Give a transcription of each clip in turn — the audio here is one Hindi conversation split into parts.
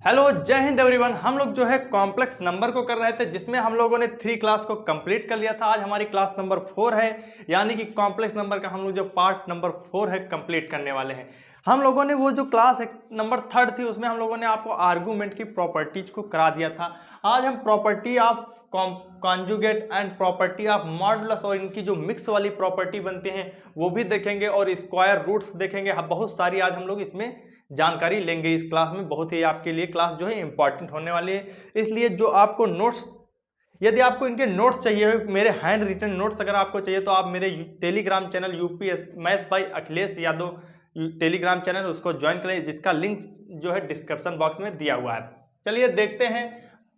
हेलो, जय हिंद एवरीवन। हम लोग जो है कॉम्प्लेक्स नंबर को कर रहे थे, जिसमें हम लोगों ने 3 क्लास को कंप्लीट कर लिया था। आज हमारी क्लास नंबर 4 है, यानी कि कॉम्प्लेक्स नंबर का हम लोग जो पार्ट नंबर 4 है कंप्लीट करने वाले हैं। हम लोगों ने वो जो क्लास नंबर 3 थी, उसमें हम लोगों ने आपको आर्गूमेंट की प्रॉपर्टीज को करा दिया था। आज हम property of conjugate and property of modulus और इनकी जो मिक्स वाली प्रॉपर्टी बनती हैं वो भी देखेंगे, और स्क्वायर रूट्स देखेंगे। बहुत सारी आज हम लोग इसमें जानकारी लेंगे। इस क्लास में बहुत ही आपके लिए क्लास जो है इंपॉर्टेंट होने वाली है। इसलिए जो आपको नोट्स, यदि आपको इनके नोट्स चाहिए, मेरे हैंड रिटन नोट्स अगर आपको चाहिए, तो आप मेरे Telegram channel UPS math bye Akhilesh Yadav Telegram channel, उसको ज्वाइन करें, जिसका लिंक जो है डिस्क्रिप्शन बॉक्स में दिया हुआ है। चलिए देखते हैं,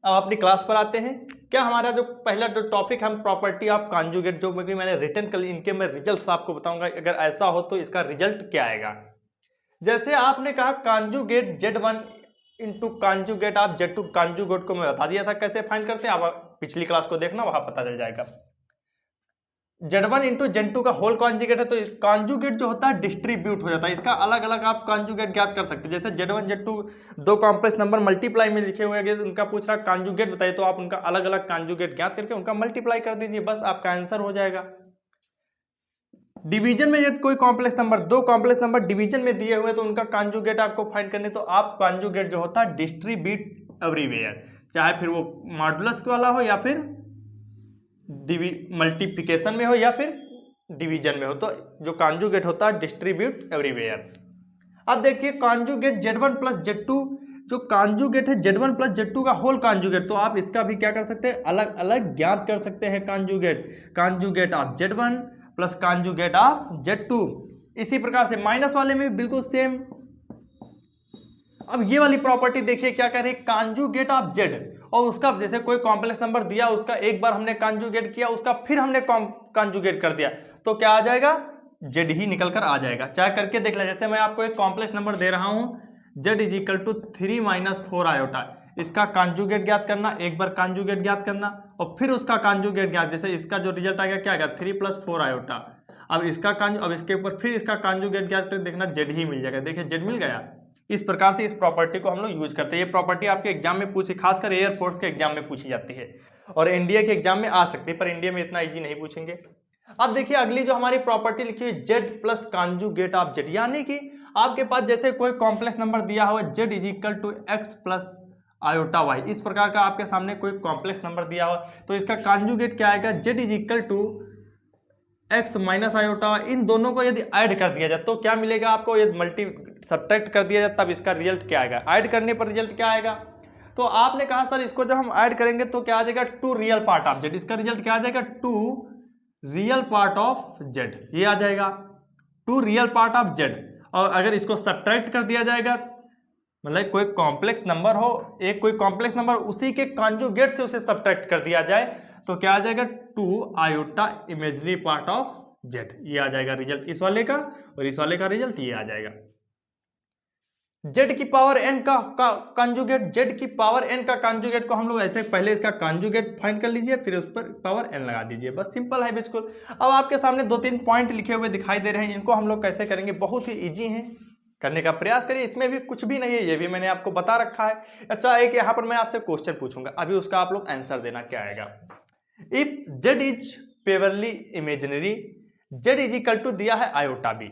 अब अपनी क्लास पर आते हैं। क्या हमारा जो पहला जो टॉपिक हम प्रॉपर्टी ऑफ कॉन्जुगेट, जो मैंने रिटर्न कर, इनके मैं रिजल्ट्स आपको बताऊंगा। अगर ऐसा हो तो इसका रिजल्ट क्या आएगा। जैसे आपने कहा conjugate Z1 into conjugate of Z2, conjugate को मैं बता दिया था कैसे फाइंड करते हैं। आप पिछली क्लास को देखना, वहां पता चल जाएगा। Z1 इंटू Z2 का होल कॉन्जुगेट है, तो इस कॉन्जुगेट जो होता है डिस्ट्रीब्यूट हो जाता है। इसका अलग अलग आप कॉन्जुगेट ज्ञात कर सकते हैं। जैसे Z1 Z2 दो कॉम्प्लेक्स नंबर मल्टीप्लाई में लिखे हुए हैं, उनका पूछ रहा कॉन्जुगेट बताइए, तो आप उनका अलग अलग कॉन्जुगेट ज्ञात करके उनका मल्टीप्लाई कर दीजिए, बस आपका आंसर हो जाएगा। डिवीजन में यदि कोई कॉम्प्लेक्स नंबर, दो कॉम्प्लेक्स नंबर डिवीजन में दिए हुए, तो उनका कॉन्जुगेट आपको फाइंड करने, तो आप कॉन्जुगेट जो होता है डिस्ट्रीब्यूट एवरीवेयर, चाहे फिर वो मॉडुलस वाला हो या फिर मल्टीप्लिकेशन में हो या फिर डिवीजन में हो, तो जो कॉन्जुगेट होता है डिस्ट्रीब्यूट एवरीवेयर। अब देखिए कॉन्जुगेट Z1 प्लस Z2, जो कॉन्जुगेट है Z1 प्लस Z2 का होल कॉन्जुगेट, तो आप इसका भी क्या कर सकते हैं, अलग अलग ज्ञात कर सकते हैं। Conjugate of Z1 plus conjugate of Z2। इसी प्रकार से माइनस वाले में भी बिल्कुल सेम। अब ये वाली प्रॉपर्टी देखिए क्या कह रही है, कॉन्जुगेट ऑफ Z, और उसका जैसे कोई कॉम्प्लेक्स नंबर दिया, उसका एक बार हमने कॉन्जुगेट किया, उसका फिर हमने कॉन्जुगेट कर दिया, तो क्या आ जाएगा, Z ही निकल कर आ जाएगा। चाहे करके देख लें। जैसे मैं आपको एक कॉम्प्लेक्स नंबर दे रहा हूं, Z is equal to 3 - 4 iota, इसका कॉन्जुगेट ज्ञात करना, एक बार कॉन्जुगेट ज्ञात करना और फिर उसका कॉन्जुगेट ज्ञात। जैसे इसका जो रिजल्ट आएगा क्या आएगा, 3 + 4 आयोटा। अब इसका अब इसके ऊपर फिर इसका कॉन्जुगेट ज्ञात करके देखना, Z ही मिल जाएगा। देखिए Z मिल गया। इस प्रकार से इस प्रॉपर्टी को हम लोग यूज करते हैं। ये प्रॉपर्टी आपके एग्जाम में पूछी, खासकर एयरफोर्स के एग्जाम में पूछी जाती है, और इंडिया के एग्जाम में आ सकती है, पर इंडिया में इतना इजी नहीं पूछेंगे। अब देखिए अगली जो हमारी प्रॉपर्टी लिखी है, Z plus conjugate of Z, यानी कि आपके पास जैसे कोई कॉम्प्लेक्स नंबर दिया हुआ, Z is equal to X plus iota Y, इस प्रकार का आपके सामने कोई कॉम्प्लेक्स नंबर दिया हुआ, तो इसका कॉन्जुगेट क्या आएगा, Z is equal to x minus iota. इन दोनों को यदि ऐड कर दिया जाए तो क्या मिलेगा आपको, यदि सब्ट्रैक्ट कर दिया जाए तब इसका रिजल्ट क्या आएगा, ऐड करने पर रिजल्ट क्या आएगा। तो आपने कहा सर इसको जब हम ऐड करेंगे तो क्या आ जाएगा, 2 रियल पार्ट ऑफ Z, इसका रिजल्ट क्या आ जाएगा, 2 रियल पार्ट ऑफ Z, ये आ जाएगा 2 रियल पार्ट ऑफ Z। और अगर इसको सब्ट्रैक्ट कर दिया जाएगा, मतलब कोई कॉम्प्लेक्स नंबर हो, एक कोई कॉम्प्लेक्स नंबर, उसी के कॉन्जुगेट से उसे सब्ट्रैक्ट कर दिया जाए, तो क्या आ जाएगा, 2 iota imaginary part of Z, ये आ जाएगा रिजल्ट इस वाले का, और इस वाले का रिजल्ट ये आ जाएगा। Z की पावर n का कॉन्जुगेट, Z की पावर n का कॉन्जुगेट को हम लोग ऐसे, पहले इसका कॉन्जुगेट फाइंड कर लीजिए, फिर उस पर पावर n लगा दीजिए, बस सिंपल है बिल्कुल। अब आपके सामने 2-3 पॉइंट लिखे हुए दिखाई दे रहे हैं, इनको हम लोग कैसे करेंगे, बहुत ही ईजी है, करने का प्रयास करिए। इसमें भी कुछ भी नहीं है, ये भी मैंने आपको बता रखा है। अच्छा, एक यहाँ पर मैं आपसे क्वेश्चन पूछूंगा, अभी उसका आप लोग आंसर देना क्या आएगा। If Z is purely imaginary, Z is equal to दिया है आयोटा बी,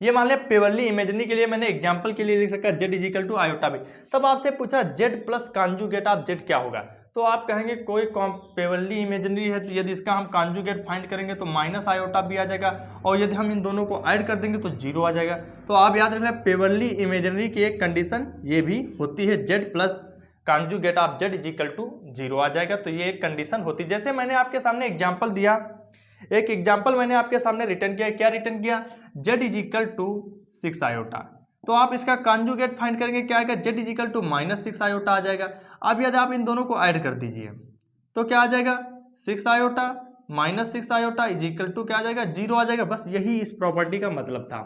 ये मान लिया पेवरली इमेजिनरी के लिए मैंने एग्जांपल के लिए लिख रखा है Z is equal to iota B. तब आपसे पूछा Z plus conjugate of Z क्या होगा, तो आप कहेंगे कोई पेवरली इमेजिनरी है, तो यदि इसका हम कॉन्जुगेट फाइंड करेंगे तो माइनस आयोटा बी आ जाएगा, और यदि हम इन दोनों को ऐड कर देंगे तो 0 आ जाएगा। तो आप याद रखना, पेवरली इमेजिनरी की एक कंडीशन ये भी होती है, Z plus conjugate of Z is equal to 0 आ जाएगा, तो ये एक कंडीशन होती है। जैसे मैंने आपके सामने एग्जाम्पल दिया, एक एग्जाम्पल मैंने आपके सामने रिटर्न किया, क्या रिटर्न किया, Z is equal to 6 iota, तो आप इसका कॉन्जुगेट फाइंड करेंगे, क्या आएगा, Z is equal to -6 iota आ जाएगा। अब यदि आप इन दोनों को ऐड कर दीजिए तो क्या आ जाएगा, 6 iota -6 iota is equal to क्या आ जाएगा, 0 आ जाएगा। बस यही इस प्रॉपर्टी का मतलब था।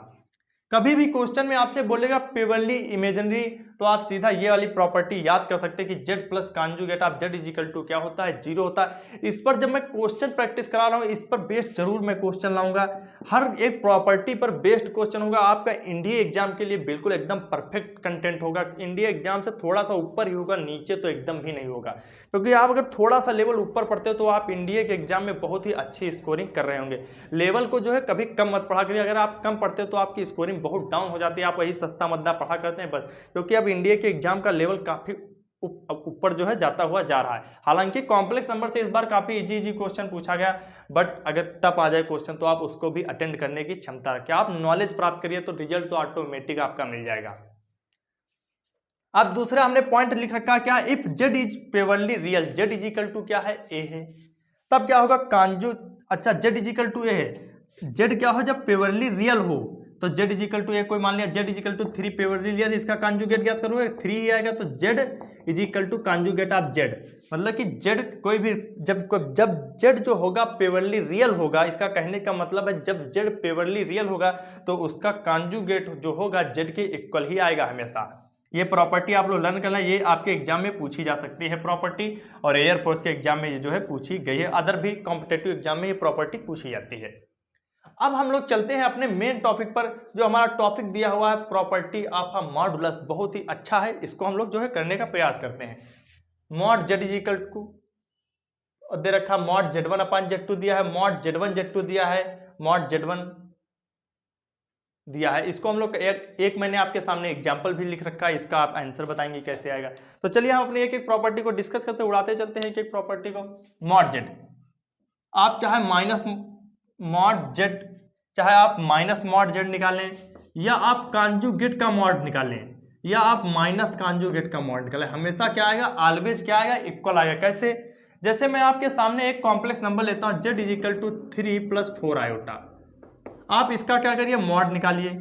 कभी भी क्वेश्चन में आपसे बोलेगा पेवरली इमेजिनरी, तो आप सीधा ये वाली प्रॉपर्टी याद कर सकते हैं कि Z plus conjugate of Z is equal to क्या होता है, 0 होता है। इस पर जब मैं क्वेश्चन प्रैक्टिस करा रहा हूँ, इस पर बेस्ड जरूर मैं क्वेश्चन लाऊंगा, हर एक प्रॉपर्टी पर बेस्ड क्वेश्चन होगा। आपका इंडिया एग्जाम के लिए बिल्कुल एकदम परफेक्ट कंटेंट होगा। इंडिया एग्जाम से थोड़ा सा ऊपर ही होगा, नीचे तो एकदम भी नहीं होगा, क्योंकि आप अगर थोड़ा सा लेवल ऊपर पढ़ते हो तो आप इंडिया के एग्जाम में बहुत ही अच्छी स्कोरिंग कर रहे होंगे। लेवल को जो है कभी कम मत पढ़ा करिए, अगर आप कम पढ़ते हो तो आपकी स्कोरिंग बहुत डाउन हो जाती है, आप वही सस्ता मद्दा पढ़ा करते हैं बस, क्योंकि अब इंडिया के एग्जाम का लेवल काफी ऊपर जो है जाता हुआ जा रहा है। हालांकि कॉम्प्लेक्स नंबर से इस बार काफी इजी क्वेश्चन पूछा गया, बट अगर टफ आ जाए क्वेश्चन तो आप उसको भी अटेंड करने की क्षमता रखें, आप नॉलेज प्राप्त करिए तो रिजल्ट तो ऑटोमेटिक आपका मिल जाएगा। अब दूसरा हमने पॉइंट लिख रखा क्या, if Z is purely real, Z is equal to क्या है, ए है, तब क्या होगा कांजू, अच्छा Z is equal to A है, जेड क्या हो जब पेवरली रियल हो तो Z is equal to A, कोई मान लिया Z is equal to 3 purely real, इसका कांजुगेट ज्ञात करोगे 3 ही आएगा, तो Z is equal to conjugate of Z, मतलब कि जेड कोई भी जब जेड जो होगा पेवरली रियल होगा, इसका कहने का मतलब है जब जेड पेवरली रियल होगा तो उसका कांजुगेट जो होगा जेड के इक्वल ही आएगा हमेशा। ये प्रॉपर्टी आप लोग लर्न करना, ये आपके एग्जाम में पूछी जा सकती है प्रॉपर्टी, और एयरफोर्स के एग्जाम में ये जो है पूछी गई है, अदर भी कॉम्पिटेटिव एग्जाम में ये प्रॉपर्टी पूछी जाती है। अब हम लोग चलते हैं अपने मेन टॉपिक पर, जो हमारा टॉपिक दिया हुआ है प्रॉपर्टी ऑफ अ मॉडुलस, बहुत ही अच्छा है, इसको हम लोग जो है करने का प्रयास करते हैं। Mod Z is equal to दे रखा, मॉड Z1 अपॉन Z2 दिया है, मॉड Z1 Z2 दिया है, मॉड Z1 दिया है, इसको हम लोग एक मैंने आपके सामने एग्जाम्पल भी लिख रखा है, इसका आप आंसर बताएंगे कैसे आएगा। तो चलिए हम अपने एक एक प्रॉपर्टी को डिस्कस करते उड़ाते चलते हैं एक एक प्रॉपर्टी को। मॉड जेड, आप चाहे माइनस मॉड जेड, चाहे आप माइनस मॉड जेड निकालें, या आप कांजुगेट का मॉड निकालें, या आप माइनस कांजुगेट का मॉड निकालें, हमेशा क्या आएगा, ऑलवेज क्या आएगा, इक्वल आएगा। कैसे, जैसे मैं आपके सामने एक कॉम्प्लेक्स नंबर लेता हूं Z is equal to 3 + 4 iota, आप इसका क्या करिए, मॉड निकालिए,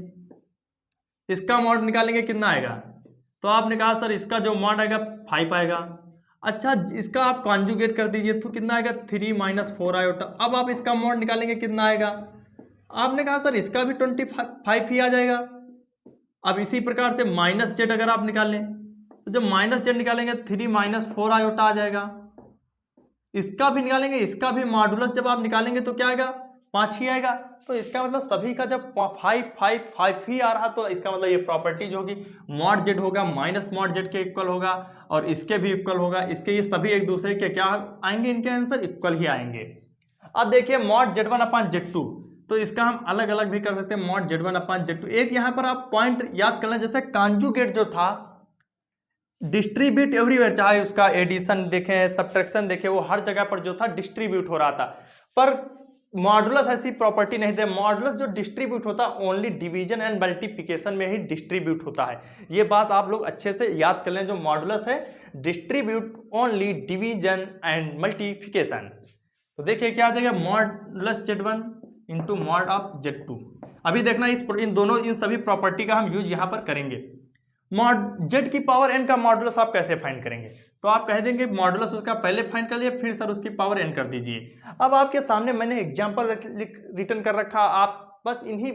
इसका मॉड निकालेंगे कितना आएगा, तो आपने कहा सर इसका जो मॉड आएगा 5 आएगा, अच्छा इसका आप कॉन्जुगेट कर दीजिए तो कितना आएगा 3 - 4 आयोटा, अब आप इसका मॉड निकालेंगे कितना आएगा, आपने कहा सर इसका भी 25 ही आ जाएगा। अब इसी प्रकार से माइनस जेड अगर आप निकालें तो जब माइनस जेड निकालेंगे 3 - 4 आयोटा आ जाएगा, इसका भी निकालेंगे, इसका भी मॉडुलस जब आप निकालेंगे तो क्या आएगा, 5 ही आएगा। तो इसका मतलब सभी का जब 5 5 5 ही आ रहा तो इसका मतलब ये प्रॉपर्टी जो होगी मॉड जेड होगा माइनस मॉड जेड के इक्वल होगा, और इसके भी इक्वल होगा, इसके ये सभी एक दूसरे के क्या आएंगे, इनके आंसर इक्वल ही आएंगे। अब देखिए मॉड Z1 अपॉन Z2, तो इसका हम अलग अलग भी कर सकते हैं, मॉड Z1 अपॉन Z2। एक यहाँ पर आप पॉइंट याद कर लें, जैसे कॉन्जुगेट जो था डिस्ट्रीब्यूट एवरीवेयर, चाहे उसका एडिशन देखें सब्ट्रैक्शन देखें, वो हर जगह पर जो था डिस्ट्रीब्यूट हो रहा था, पर मॉडुलस ऐसी प्रॉपर्टी नहीं थे। मॉडुलस जो डिस्ट्रीब्यूट होता है ओनली डिवीजन एंड मल्टीप्लिकेशन में ही डिस्ट्रीब्यूट होता है, ये बात आप लोग अच्छे से याद कर लें। जो मॉडुलस है distribute only division and multiplication. तो देखिए क्या आ जाएगा, modulus Z1 into mod of Z2। अभी देखना इन सभी प्रॉपर्टी का हम यूज यहाँ पर करेंगे। मॉड जेड की पावर n का मॉडुलस आप कैसे फाइंड करेंगे, तो आप कह देंगे मॉडुलस उसका पहले फाइंड कर लिए, फिर सर उसकी पावर n कर दीजिए। अब आपके सामने मैंने एग्जांपल रिटर्न कर रखा, आप बस इन्हीं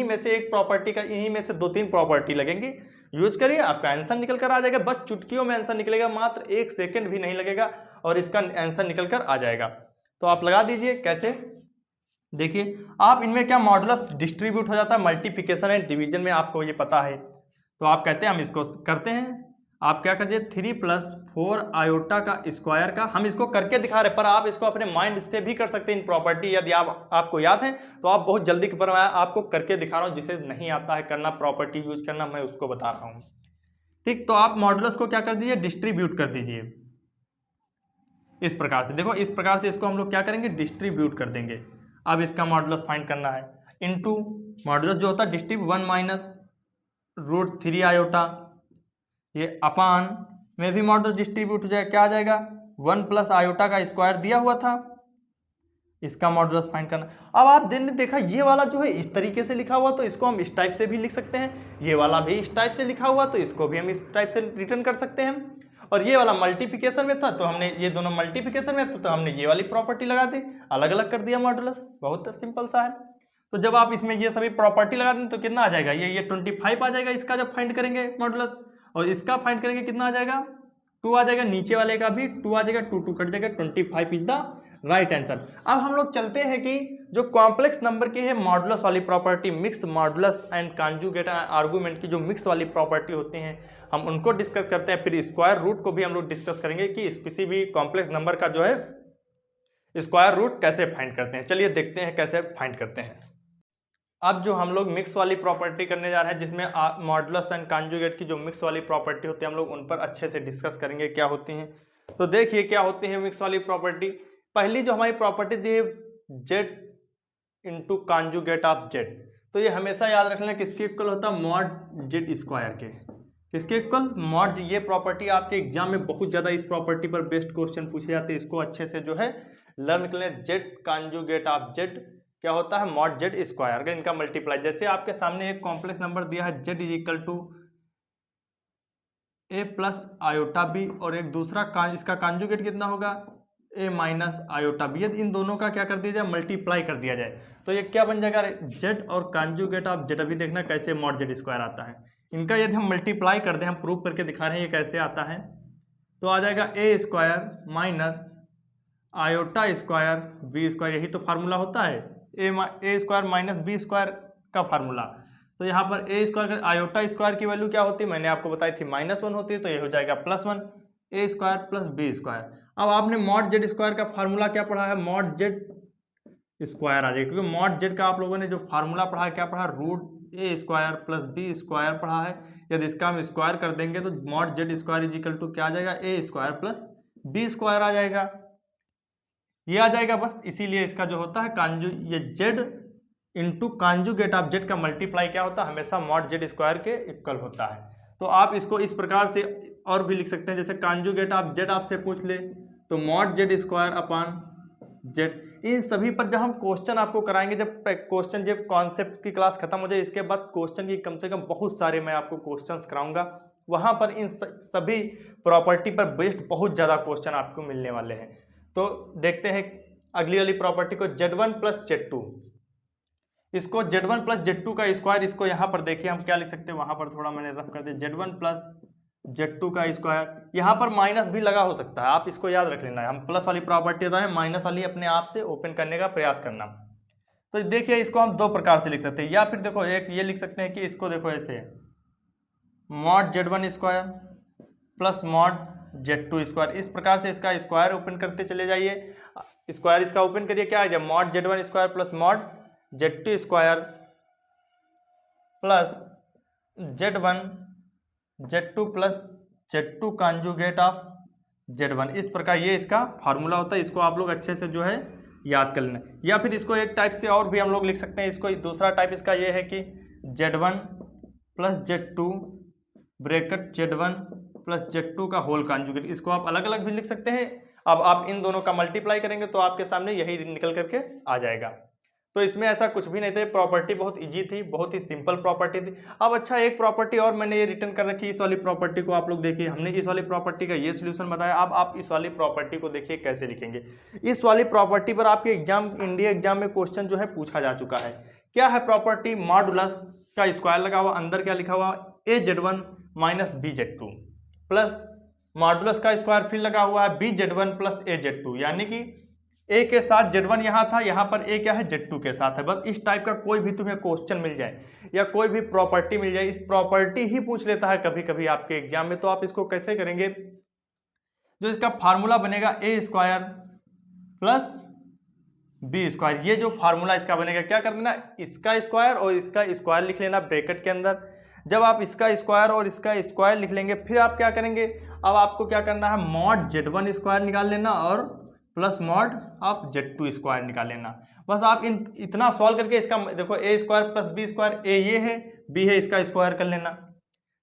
में से एक प्रॉपर्टी का, इन्हीं में से 2-3 प्रॉपर्टी लगेंगी, यूज करिए, आपका आंसर निकल कर आ जाएगा। बस चुटकियों में आंसर निकलेगा, मात्र 1 सेकेंड भी नहीं लगेगा और इसका आंसर निकल कर आ जाएगा। तो आप लगा दीजिए कैसे, देखिए आप इनमें क्या मॉडुलस डिस्ट्रीब्यूट हो जाता है, मल्टीप्लिकेशन एंड डिवीजन में आपको ये पता है, तो आप कहते हैं हम इसको करते हैं। आप क्या करिए 3 + 4 आयोटा का स्क्वायर का, हम इसको करके दिखा रहे, पर आप इसको अपने माइंड से भी कर सकते हैं इन प्रॉपर्टी, यदि आपको याद है तो आप बहुत जल्दी पर मैं आपको करके दिखा रहा हूँ, जिसे नहीं आता है करना प्रॉपर्टी यूज करना, मैं उसको बता रहा हूँ। ठीक, तो आप मॉडुलस को क्या कर दीजिए, डिस्ट्रीब्यूट कर दीजिए इस प्रकार से। देखो इस प्रकार से इसको हम लोग क्या करेंगे, डिस्ट्रीब्यूट कर देंगे। अब इसका मॉडुलस फाइंड करना है, इनटू मॉडुलस जो होता है डिस्ट्रीब्यूट 1 - √3 आयोटा, ये अपान में भी मॉडुलस डिस्ट्रीब्यूट हो जाएगा, क्या आ जाएगा 1 + आयोटा का स्क्वायर दिया हुआ था, इसका मॉडुलस फाइंड करना। अब आप देखा ये वाला जो है इस तरीके से लिखा हुआ, तो इसको हम इस टाइप से भी लिख सकते हैं, ये वाला भी इस टाइप से लिखा हुआ तो इसको भी हम इस टाइप से रिटर्न कर सकते हैं, और ये वाला मल्टीप्लिकेशन में था तो हमने ये दोनों मल्टीप्लिकेशन में था तो हमने ये वाली प्रॉपर्टी लगा दी, अलग अलग कर दिया मॉडुलस, बहुत सिंपल सा है। तो जब आप इसमें ये सभी प्रॉपर्टी लगा दें तो कितना आ जाएगा, ये 25 आ जाएगा इसका जब फाइंड करेंगे मॉडुलस, और इसका फाइंड करेंगे कितना आ जाएगा 2 आ जाएगा, नीचे वाले का भी 2 आ जाएगा, 2 2 कट जाएगा, 25 इज द राइट आंसर। अब हम लोग चलते हैं कि जो कॉम्प्लेक्स नंबर की है मॉडुलस वाली property, mix modulus and conjugate argument की जो मिक्स वाली प्रॉपर्टी होती हैं हम उनको डिस्कस करते हैं। फिर स्क्वायर रूट को भी हम लोग डिस्कस करेंगे कि किसी भी कॉम्प्लेक्स नंबर का जो है स्क्वायर रूट कैसे फाइंड करते हैं। चलिए देखते हैं कैसे फाइंड करते हैं। अब जो हम लोग मिक्स वाली प्रॉपर्टी करने जा रहे हैं जिसमें मॉडुलस एंड कॉन्जुगेट की जो मिक्स वाली प्रॉपर्टी होती है हम लोग उन पर अच्छे से डिस्कस करेंगे क्या होती हैं। तो देखिए क्या होती है मिक्स वाली प्रॉपर्टी। पहली जो हमारी प्रॉपर्टी दी है Z into conjugate of Z, तो ये हमेशा याद रख लें किसके इक्वल होता है मॉड जेड स्क्वायर के। किसके इक्वल मॉड। ये प्रॉपर्टी आपके एग्जाम में बहुत ज़्यादा इस प्रॉपर्टी पर बेस्ड क्वेश्चन पूछे जाते हैं, इसको अच्छे से जो है लर्न कर लें। जेड कॉन्जुगेट ऑफ जेड क्या होता है मॉड जेड स्क्वायर, अगर इनका मल्टीप्लाई, जैसे आपके सामने एक कॉम्प्लेक्स नंबर दिया है Z is equal to A plus iota B और एक दूसरा इसका कॉन्जुगेट कितना होगा ए माइनस आयोटा बी, यदि इन दोनों का क्या कर दिया जाए मल्टीप्लाई कर दिया जाए तो ये क्या बन जाएगा जेड और कॉन्जुगेट ऑफ जेड। अभी देखना कैसे मॉड जेड स्क्वायर आता है, इनका यदि हम मल्टीप्लाई कर दें, हम प्रूव करके दिखा रहे हैं ये कैसे आता है, तो आ जाएगा A square minus iota square B square, यही तो फार्मूला होता है A square minus B square का फार्मूला। तो यहाँ पर ए स्क्वायर आयोटा स्क्वायर की वैल्यू क्या होती है मैंने आपको बताई थी -1 होती है, तो ये हो जाएगा +1 ए स्क्वायर प्लस बी स्क्वायर। अब आपने मॉड जेड स्क्वायर का फार्मूला क्या पढ़ा है मॉड जेड स्क्वायर आ जाएगा, क्योंकि मॉड जेड का आप लोगों ने जो फार्मूला पढ़ा है क्या पढ़ा root A square plus B square पढ़ा है। यदि इसका हम स्क्वायर कर देंगे तो mod Z square is equal to क्या आ जाएगा A square plus B square आ जाएगा, ये आ जाएगा बस। इसीलिए इसका जो होता है ये Z into conjugate of Z का मल्टीप्लाई क्या होता है हमेशा मॉड जेड स्क्वायर के इक्वल होता है। तो आप इसको इस प्रकार से और भी लिख सकते हैं, जैसे कॉन्जुगेट ऑफ जेड आपसे पूछ ले तो mod Z square upon Z. इन सभी पर जब हम क्वेश्चन आपको कराएंगे, जब कॉन्सेप्ट की क्लास खत्म हो जाए इसके बाद क्वेश्चन की कम से कम बहुत सारे मैं आपको क्वेश्चंस कराऊंगा, वहां पर इन सभी प्रॉपर्टी पर बेस्ड बहुत ज़्यादा क्वेश्चन आपको मिलने वाले हैं। तो देखते हैं अगली वाली प्रॉपर्टी को Z1 प्लस Z2, इसको Z1 प्लस Z2 का स्क्वायर, इसको यहाँ पर देखिए हम क्या लिख सकते हैं, वहां पर थोड़ा मैंने रफ कर दिया Z1 प्लस Z2 का स्क्वायर, यहाँ पर माइनस भी लगा हो सकता है, आप इसको याद रख लेना है। हम प्लस वाली प्रॉपर्टी होता है माइनस वाली अपने आप से ओपन करने का प्रयास करना। तो देखिए इसको हम 2 प्रकार से लिख सकते हैं, या फिर देखो एक ये लिख सकते हैं कि इसको देखो ऐसे mod Z1 square plus mod Z2 square, इस प्रकार से इसका स्क्वायर ओपन करते चले जाइए। स्क्वायर इसका ओपन करिए क्या आ जाए mod Z1 square plus mod Z2 square plus Z1 Z2 plus Z2 conjugate of Z1, इस प्रकार ये इसका फार्मूला होता है। इसको आप लोग अच्छे से जो है याद कर लेना। या फिर इसको एक टाइप से और भी हम लोग लिख सकते हैं, इसको दूसरा टाइप इसका ये है कि Z1 plus Z2 bracket Z1 plus Z2 का होल कॉन्जुगेट, इसको आप अलग अलग भी लिख सकते हैं। अब आप इन दोनों का मल्टीप्लाई करेंगे तो आपके सामने यही निकल करके आ जाएगा। तो इसमें ऐसा कुछ भी नहीं था, प्रॉपर्टी बहुत इजी थी, बहुत ही सिंपल प्रॉपर्टी थी। अब अच्छा एक प्रॉपर्टी और मैंने ये रिटर्न कर रखी, इस वाली प्रॉपर्टी को आप लोग देखिए, हमने इस वाली प्रॉपर्टी का ये सोल्यूशन बताया। अब आप इस वाली प्रॉपर्टी को देखिए कैसे लिखेंगे। इस वाली प्रॉपर्टी पर आपके इंडिया एग्जाम में क्वेश्चन जो है पूछा जा चुका है। क्या है प्रॉपर्टी मॉडुलस का स्क्वायर लगा हुआ, अंदर क्या लिखा हुआ AZ1 minus BZ2 plus modulus का स्क्वायर फिर लगा हुआ है BZ1 प्लस AZ2, यानी कि ए के साथ Z1 यहाँ था, यहाँ पर ए क्या है Z2 के साथ है। बस इस टाइप का कोई भी तुम्हें क्वेश्चन मिल जाए या कोई भी प्रॉपर्टी मिल जाए, इस प्रॉपर्टी ही पूछ लेता है कभी कभी आपके एग्जाम में। तो आप इसको कैसे करेंगे, जो इसका फार्मूला बनेगा ए स्क्वायर प्लस बी स्क्वायर, ये जो फार्मूला इसका बनेगा क्या कर देना इसका स्क्वायर और इसका स्क्वायर लिख लेना ब्रैकेट के अंदर। जब आप इसका स्क्वायर और इसका स्क्वायर लिख लेंगे फिर आप क्या करेंगे, अब आपको क्या करना है मॉड Z1 स्क्वायर निकाल लेना और plus mod of Z2 square निकाल लेना। बस आप इतना सॉल्व करके इसका देखो ए स्क्वायर प्लस बी स्क्वायर, ए ये है बी है, इसका स्क्वायर कर लेना।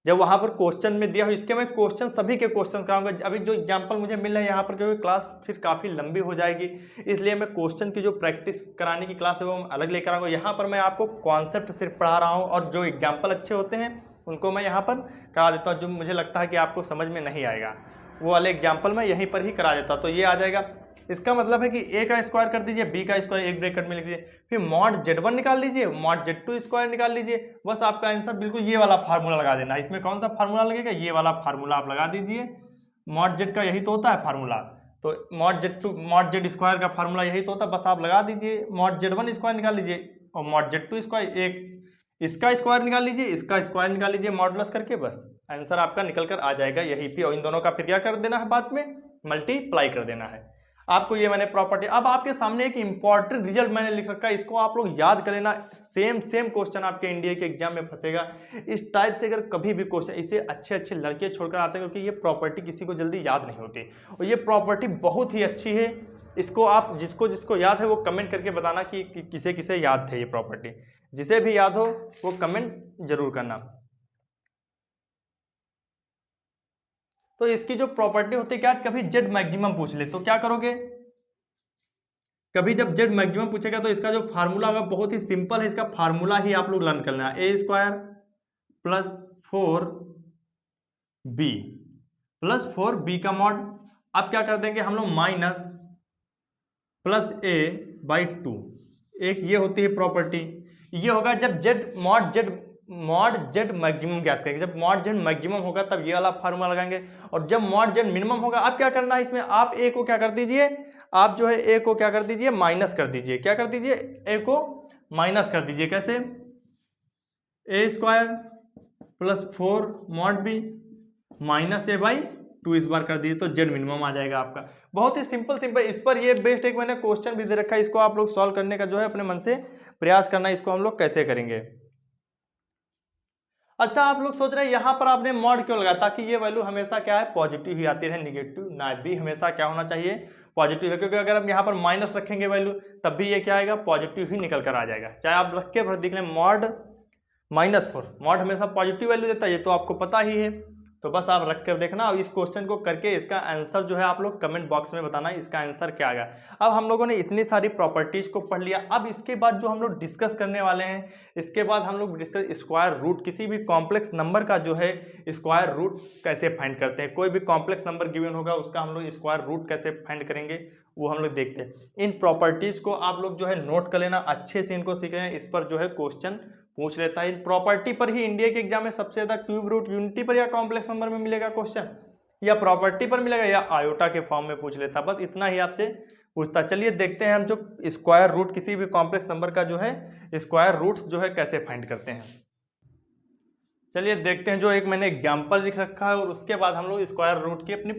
जब वहाँ पर क्वेश्चन में दिया हो, इसके मैं क्वेश्चन सभी के क्वेश्चन कराऊंगा। अभी जो एग्जांपल मुझे मिल रहा है यहाँ पर, क्योंकि क्लास फिर काफ़ी लंबी हो जाएगी, इसलिए मैं क्वेश्चन की जो प्रैक्टिस कराने की क्लास है वो मैं अलग लेकर आऊँगा। यहाँ पर मैं आपको कॉन्सेप्ट सिर्फ पढ़ा रहा हूँ और जो एग्जाम्पल अच्छे होते हैं उनको मैं यहाँ पर करा देता हूँ। जो मुझे लगता है कि आपको समझ में नहीं आएगा वो वाले एग्जाम्पल मैं यहीं पर ही करा देता। तो ये आ जाएगा इसका मतलब है कि ए का स्क्वायर कर दीजिए, बी का स्क्वायर एक ब्रैकेट में लिख दीजिए, फिर मॉड Z1 निकाल लीजिए, मॉड Z2 स्क्वायर निकाल लीजिए। बस आपका आंसर बिल्कुल ये वाला फार्मूला लगा देना। इसमें कौन सा फार्मूला लगेगा, ये वाला फार्मूला आप लगा दीजिए। मॉड Z का यही तो होता है फार्मूला, तो mod Z2 mod Z square का फार्मूला यही तो होता है, बस आप लगा दीजिए। मॉड Z1 स्क्वायर निकाल लीजिए और मॉड Z2 स्क्वायर, एक इसका स्क्वायर निकाल लीजिए, इसका स्क्वायर निकाल लीजिए मॉडुलस करके, बस आंसर आपका निकल कर आ जाएगा यही पे। और इन दोनों का फिर क्या कर देना है, बाद में मल्टीप्लाई कर देना है आपको। ये मैंने प्रॉपर्टी, अब आपके सामने एक इंपॉर्टेंट रिजल्ट मैंने लिख रखा है, इसको आप लोग याद कर लेना। सेम क्वेश्चन आपके इंडिया के एग्जाम में फंसेगा इस टाइप से। अगर कभी भी क्वेश्चन, इसे अच्छे अच्छे लड़के छोड़कर आते हैं, क्योंकि ये प्रॉपर्टी किसी को जल्दी याद नहीं होती और ये प्रॉपर्टी बहुत ही अच्छी है। इसको आप जिसको जिसको याद है वो कमेंट करके बताना कि किसे किसे याद थे ये प्रॉपर्टी। जिसे भी याद हो वो कमेंट जरूर करना। तो इसकी जो प्रॉपर्टी होती है क्या, कभी जेड मैक्सिमम पूछ ले तो क्या करोगे, कभी जब जेड मैक्सिमम पूछेगा तो इसका जो फार्मूला होगा बहुत ही सिंपल है। इसका फार्मूला ही आप लोग लर्न करना है, A square plus 4b plus 4b का मॉड। अब क्या कर देंगे हम लोग, माइनस प्लस a बाई 2। एक ये होती है प्रॉपर्टी। ये होगा जब जेड मॉड जेड मैक्सिमम ज्ञात करेंगे। जब मॉड जेड मैक्सिमम होगा तब ये वाला फार्मूला लगाएंगे, और जब मॉड जेड मिनिमम होगा, अब क्या करना है इसमें, आप ए को क्या कर दीजिए, आप जो है ए को क्या कर दीजिए, माइनस कर दीजिए। क्या कर दीजिए, ए को माइनस कर दीजिए। कैसे, A square plus 4 mod B minus A by 2 इस बार कर दीजिए, तो जेड मिनिमम आ जाएगा आपका। बहुत ही सिंपल। इस पर ये बेस्ट एक मैंने क्वेश्चन भी दे रखा है, इसको आप लोग सॉल्व करने का जो है अपने मन से प्रयास करना। इसको हम लोग कैसे करेंगे। अच्छा, आप लोग सोच रहे हैं यहाँ पर आपने मॉड क्यों लगाया, ताकि ये वैल्यू हमेशा क्या है, पॉजिटिव ही आती रहे, निगेटिव ना भी हमेशा क्या होना चाहिए, पॉजिटिव है। क्योंकि अगर हम यहाँ पर माइनस रखेंगे वैल्यू, तब भी ये क्या आएगा, पॉजिटिव ही निकल कर आ जाएगा। चाहे आप रख के देख लें मॉड -4, मॉड हमेशा पॉजिटिव वैल्यू देता है, ये तो आपको पता ही है। तो बस आप रख कर देखना, और इस क्वेश्चन को करके इसका आंसर जो है आप लोग कमेंट बॉक्स में बताना इसका आंसर क्या आएगा। अब हम लोगों ने इतनी सारी प्रॉपर्टीज को पढ़ लिया। अब इसके बाद जो हम लोग डिस्कस करने वाले हैं, इसके बाद हम लोग डिस्कस स्क्वायर रूट, किसी भी कॉम्प्लेक्स नंबर का जो है स्क्वायर रूट कैसे फाइंड करते हैं। कोई भी कॉम्प्लेक्स नंबर गिवन होगा उसका हम लोग स्क्वायर रूट कैसे फाइंड करेंगे वो हम लोग देखते हैं। इन प्रॉपर्टीज को आप लोग जो है नोट कर लेना, अच्छे से इनको सीख लेना। इस पर जो है क्वेश्चन पूछ लेता है। इन प्रॉपर्टी पर ही इंडिया के एग्जाम में सबसे ज्यादा क्यूब रूट, यूनिटी पर या कॉम्प्लेक्स नंबर में मिलेगा क्वेश्चन, या प्रॉपर्टी पर मिलेगा, या आयोटा के फॉर्म में पूछ लेता। बस इतना ही आपसे पूछता। चलिए देखते हैं हम जो स्क्वायर रूट, किसी भी कॉम्प्लेक्स नंबर का जो है स्क्वायर रूट्स जो है कैसे फाइंड करते हैं। चलिए देखते हैं। जो एक मैंने एग्जाम्पल लिख रखा है और उसके बाद हम लोग स्क्वायर रूट की अपनी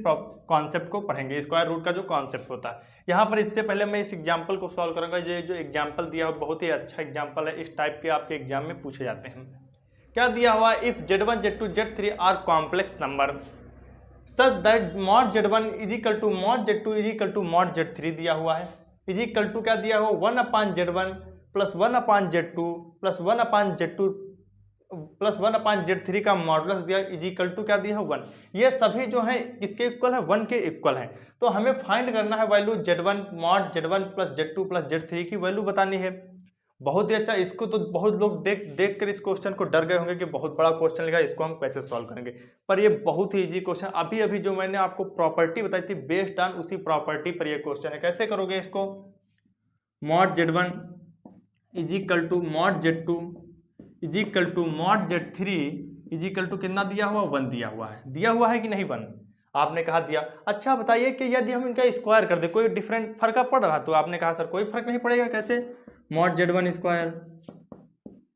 कॉन्सेप्ट को पढ़ेंगे, स्क्वायर रूट का जो कॉन्सेप्ट होता है यहाँ पर। इससे पहले मैं इस एग्जाम्पल को सॉल्व करूंगा। ये जो एग्जाम्पल दिया हुआ बहुत ही अच्छा एग्जाम्पल है, इस टाइप के आपके एग्जाम में पूछे जाते हैं। क्या दिया हुआ, if Z1 Z2 Z3 are complex number such that mod Z1 is equal to mod Z2 is equal to mod Z3 दिया हुआ है, इज इक्वल टू क्या दिया हुआ, 1/Z1 plus 1/Z2 plus 1/Z2 plus 1/Z3 का मॉडुलस दिया, इज इक्वल टू क्या दिया है, 1। ये सभी जो है किसके इक्वल है, 1 के इक्वल है। तो हमें फाइंड करना है value Z1 mod Z1 plus Z2 plus Z3 की वैल्यू बतानी है। बहुत ही अच्छा। इसको तो बहुत लोग देख कर इस क्वेश्चन को डर गए होंगे कि बहुत बड़ा क्वेश्चन लगा, इसको हम कैसे सॉल्व करेंगे। पर ये बहुत ही इजी क्वेश्चन। अभी अभी जो मैंने आपको प्रॉपर्टी बताई थी, बेस्ड ऑन उसी प्रॉपर्टी पर ये क्वेश्चन है। कैसे करोगे इसको, mod Z1 is equal to mod Z2 is equal to mod Z3 is equal to कितना दिया हुआ, 1 दिया हुआ है कि नहीं, 1 आपने कहा दिया। अच्छा बताइए कि यदि हम इनका स्क्वायर कर दे, कोई डिफरेंट फर्क पड़ रहा, तो आपने कहा सर कोई फर्क नहीं पड़ेगा। कैसे, mod Z1 square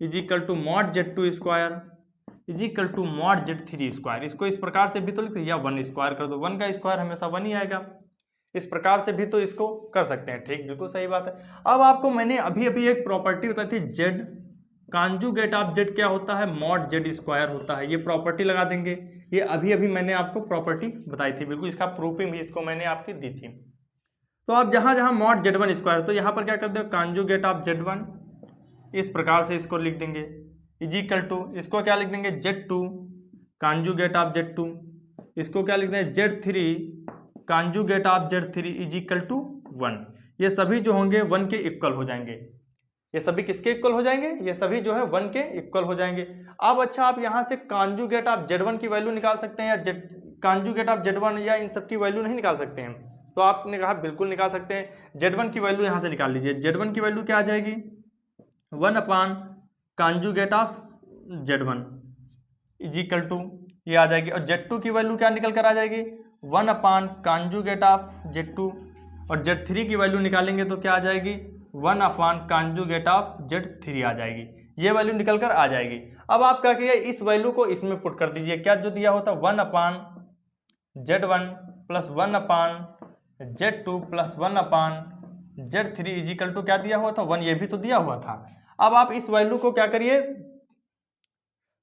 is equal to mod Z2 square is equal to mod Z3 square. इसको इस प्रकार से भी तो लिखते हैं, या 1 स्क्वायर कर दो, 1 का स्क्वायर हमेशा 1 ही आएगा। इस प्रकार से भी तो इसको कर सकते हैं। ठीक, बिल्कुल सही बात है। अब आपको मैंने अभी अभी एक प्रॉपर्टी बताई थी, जेड कॉन्जुगेट ऑफ जेड क्या होता है, मॉड जेड स्क्वायर होता है। ये प्रॉपर्टी लगा देंगे। ये अभी अभी मैंने आपको प्रॉपर्टी बताई थी, बिल्कुल इसका प्रूफिंग भी इसको मैंने आपकी दी थी। तो आप जहाँ जहाँ मॉड Z1 स्क्वायर, तो यहाँ पर क्या कर दो, कॉन्जुगेट ऑफ Z1 इस प्रकार से इसको लिख देंगे, इज इक्वल टू इसको क्या लिख देंगे, Z2 कॉन्जुगेट ऑफ Z2, इसको क्या लिख देंगे, Z3 conjugate of Z3 is equal to 1। ये सभी जो होंगे 1 के इक्वल हो जाएंगे। ये सभी किसके इक्वल हो जाएंगे, ये सभी जो है 1 के इक्वल हो जाएंगे। अब अच्छा, आप यहाँ से कॉन्जुगेट ऑफ Z1 की वैल्यू निकाल सकते हैं, या कॉन्जुगेट ऑफ Z1 या इन सब की वैल्यू नहीं निकाल सकते हैं। तो आपने कहा बिल्कुल निकाल सकते हैं। Z1 की वैल्यू यहाँ से निकाल लीजिए। Z1 की वैल्यू क्या आ जाएगी, 1 upon conjugate of Z1 is equal to ये आ जाएगी। और Z2 की वैल्यू क्या निकल कर आ जाएगी, 1 अपान कॉन्जुगेट ऑफ Z2। और Z3 की वैल्यू निकालेंगे तो क्या आ जाएगी, 1 अपान कॉन्जुगेट ऑफ Z3 आ जाएगी। ये वैल्यू निकल कर आ जाएगी। अब आप क्या करिए, इस वैल्यू को इसमें पुट कर दीजिए। क्या जो दिया होता, 1 upon Z1 plus 1 upon Z2 plus 1 upon Z3 is equal to क्या दिया हुआ था, 1। ये भी तो दिया हुआ था। अब आप इस वैल्यू को क्या करिए,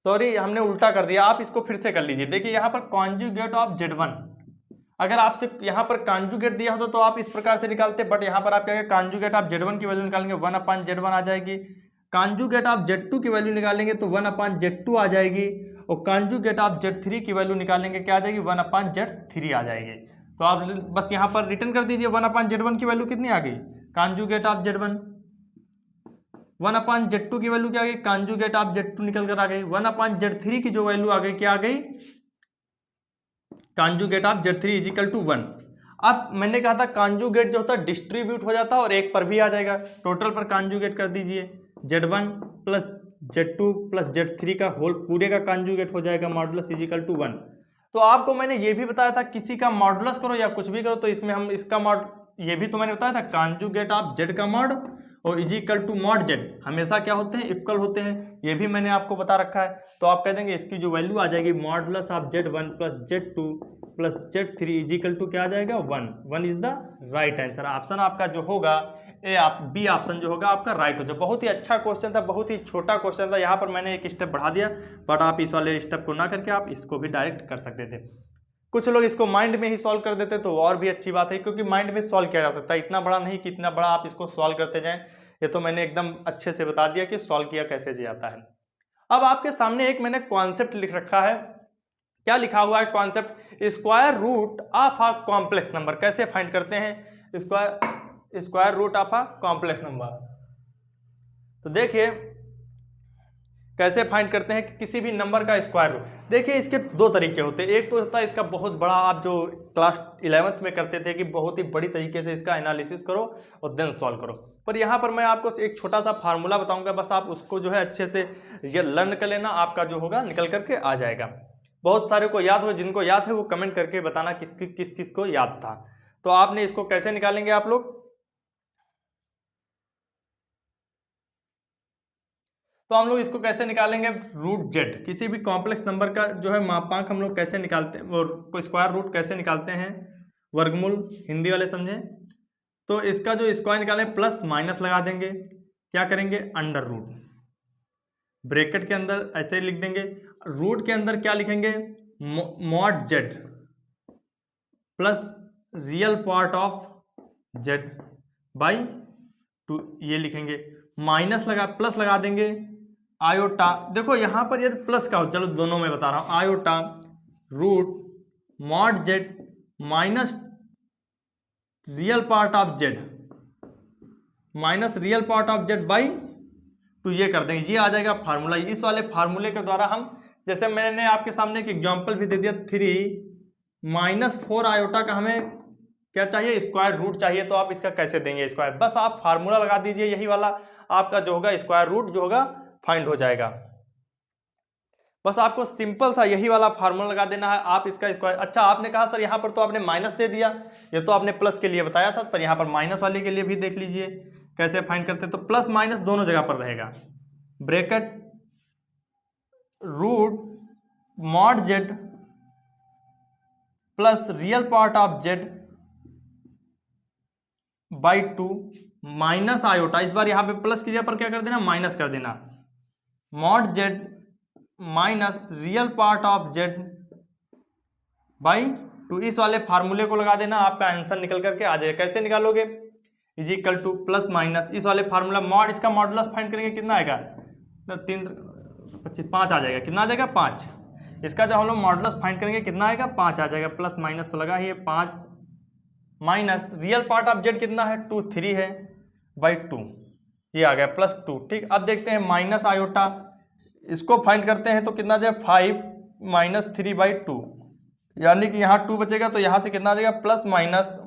सॉरी हमने उल्टा कर दिया, आप इसको फिर से कर लीजिए। देखिए यहाँ पर कॉन्जुगेट ऑफ Z1, अगर आपसे यहाँ पर कॉन्जुगेट दिया होता तो आप इस प्रकार से निकालते, बट यहाँ पर आप क्या कॉन्जुगेट ऑफ Z1 की वैल्यू निकालेंगे 1 अपान Z1 आ जाएगी। कॉन्जुगेट ऑफ Z2 की वैल्यू निकालेंगे तो 1 अपान Z2 आ जाएगी। और कॉन्जुगेट ऑफ Z3 की वैल्यू निकालेंगे क्या आ जाएगी, 1 अपान Z3 आ जाएगी। तो आप बस यहाँ पर रिटर्न कर दीजिए, 1 अपान Z1 की वैल्यू कितनी आ गई, conjugate of Z1। 1 upon Z2 की वैल्यू क्या आ गई, कॉन्जुगेट ऑफ Z2 निकल कर आ गई। 1 अपान Z3 की जो वैल्यू आ गई, क्या आ गई, conjugate of Z3 is equal to 1। अब मैंने कहा था कॉन्जुगेट जो होता है डिस्ट्रीब्यूट हो जाता है और एक पर भी आ जाएगा। टोटल पर कॉन्जुगेट कर दीजिए, Z1 plus Z2 plus Z3 का होल पूरे का कॉन्जुगेट हो जाएगा, मॉडुलस इज इक्वल टू 1। तो आपको मैंने ये भी बताया था किसी का मॉडुलस करो या कुछ भी करो तो इसमें हम इसका मॉड, ये भी तो मैंने बताया था कॉन्जुगेट ऑफ Z का मॉड और is equal to mod Z हमेशा क्या होते हैं, इक्वल होते हैं। ये भी मैंने आपको बता रखा है। तो आप कह देंगे इसकी जो वैल्यू आ जाएगी modulus of Z1 plus Z2 plus Z3 is equal to क्या आ जाएगा, 1। 1 is the right answer. Option आपका जो होगा बी ऑप्शन जो होगा आपका राइट हो जाए। बहुत ही अच्छा क्वेश्चन था, बहुत ही छोटा क्वेश्चन था। यहाँ पर मैंने एक स्टेप बढ़ा दिया, बट आप इस वाले स्टेप को ना करके आप इसको भी डायरेक्ट कर सकते थे। कुछ लोग इसको माइंड में ही सॉल्व कर देते तो और भी अच्छी बात है, क्योंकि माइंड में सॉल्व किया जा सकता है। इतना बड़ा नहीं कि इतना बड़ा आप इसको सॉल्व करते जाएं। ये तो मैंने एकदम अच्छे से बता दिया कि सॉल्व किया कैसे जाता है। अब आपके सामने एक मैंने कॉन्सेप्ट लिख रखा है। क्या लिखा हुआ है concept, square root of a complex number. कैसे फाइंड करते हैं square root of a complex number. तो देखिए कैसे फाइंड करते हैं कि किसी भी नंबर का स्क्वायर रूट। देखिए इसके दो तरीके होते हैं। एक तो होता है इसका बहुत बड़ा, आप जो क्लास 11th में करते थे कि बहुत ही बड़ी तरीके से इसका एनालिसिस करो और देन सॉल्व करो। पर यहाँ पर मैं आपको एक छोटा सा फार्मूला बताऊंगा, बस आप उसको जो है अच्छे से ये लर्न कर लेना, आपका जो होगा निकल करके आ जाएगा। बहुत सारे को याद हो, जिनको याद है वो कमेंट करके बताना किस किस को याद था। तो आपने इसको कैसे निकालेंगे आप लोग, तो हम लोग इसको कैसे निकालेंगे, रूट Z किसी भी कॉम्प्लेक्स नंबर का जो है मापांक हम लोग कैसे निकालते हैं और कोई स्क्वायर रूट कैसे निकालते हैं, वर्गमूल हिंदी वाले समझें। तो इसका जो स्क्वायर निकालें प्लस माइनस लगा देंगे, क्या करेंगे अंडर रूट, ब्रैकेट के अंदर ऐसे लिख देंगे, रूट के अंदर क्या लिखेंगे mod Z plus real part of Z by 2 ये लिखेंगे, माइनस लगा प्लस लगा देंगे आयोटा। देखो यहाँ पर ये प्लस का हो, चलो दोनों में बता रहा हूँ, iota root mod Z minus real part of Z minus real part of Z by 2 ये कर देंगे। ये आ जाएगा फार्मूला। इस वाले फार्मूले के द्वारा हम, जैसे मैंने आपके सामने एक एग्जांपल भी दे दिया, 3 माइनस 4 आयोटा का हमें क्या चाहिए, स्क्वायर रूट चाहिए। तो आप इसका कैसे देंगे स्क्वायर, बस आप फार्मूला लगा दीजिए, यही वाला आपका जो होगा स्क्वायर रूट जो होगा फाइंड हो जाएगा। बस आपको सिंपल सा यही वाला फार्मूला लगा देना है, आप इसका स्क्वायर। अच्छा आपने कहा सर यहाँ पर तो आपने माइनस दे दिया, ये तो आपने प्लस के लिए बताया था, पर यहाँ पर माइनस वाले के लिए भी देख लीजिए कैसे फाइंड करते। तो प्लस माइनस दोनों जगह पर रहेगा, bracket root mod Z plus real part of Z by 2 minus iota. इस बार यहाँ पे प्लस की जगह पर क्या कर देना, माइनस कर देना, mod Z minus real part of Z by 2। इस वाले फार्मूले को लगा देना, आपका आंसर निकल करके आ जाएगा। कैसे निकालोगे, is equal two plus minus इस वाले फार्मूला मॉड, इसका मॉडुलस फाइंड करेंगे कितना आएगा, 3 25 5 आ जाएगा। कितना आ जाएगा 5। इसका जब हम लोग मॉडुलस फाइंड करेंगे कितना आएगा 5 आ जाएगा। प्लस माइनस तो लगा ही है, 5 minus real part of Z कितना है 2 3 है बाई 2 ये आ गया प्लस 2। ठीक, अब देखते हैं माइनस आयोटा, इसको फाइंड करते हैं तो कितना आ जाएगा 5 माइनस 3 बाई 2, यानी कि यहाँ 2 बचेगा तो यहाँ से कितना आ जाएगा प्लस माइनस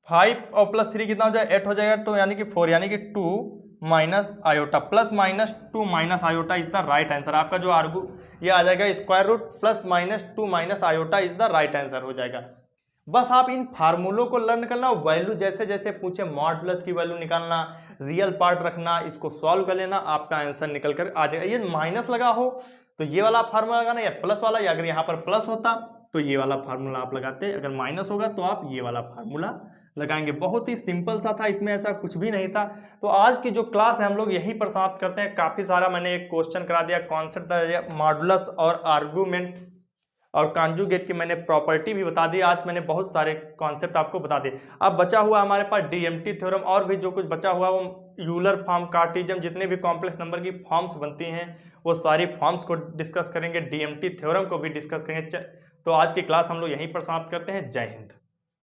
5 और प्लस 3 कितना हो जाएगा, 8 हो जाएगा, तो यानी कि 4, यानी कि 2 minus iota plus minus 2 minus iota is the right answer. आपका जो आर्गू ये आ जाएगा square root plus minus 2 minus iota is the right answer हो जाएगा। बस आप इन फार्मूलों को लर्न करना, वैल्यू जैसे जैसे पूछे मॉडुलस की वैल्यू निकालना, रियल पार्ट रखना, इसको सॉल्व कर लेना, आपका आंसर निकल कर आ जाएगा। ये माइनस लगा हो तो ये वाला फार्मूला लगाना, या प्लस वाला, या अगर यहाँ पर प्लस होता तो ये वाला फार्मूला आप लगाते, अगर माइनस होगा तो आप ये वाला फार्मूला लगाएंगे। बहुत ही सिंपल सा था, इसमें ऐसा कुछ भी नहीं था। तो आज की जो क्लास है हम लोग यहीं पर समाप्त करते हैं। काफ़ी सारा मैंने एक क्वेश्चन करा दिया, कॉन्सेप्ट मॉडुलस और आर्गूमेंट और कॉन्जुगेट की मैंने प्रॉपर्टी भी बता दी। आज मैंने बहुत सारे कॉन्सेप्ट आपको बता दिए। अब बचा हुआ हमारे पास डीएमटी थ्योरम और भी जो कुछ बचा हुआ वो यूलर फॉर्म, कार्टेशियन, जितने भी कॉम्प्लेक्स नंबर की फॉर्म्स बनती हैं वो सारी फॉर्म्स को डिस्कस करेंगे, डीएमटी थ्योरम को भी डिस्कस करेंगे। तो आज की क्लास हम लोग यहीं पर समाप्त करते हैं। जय हिंद।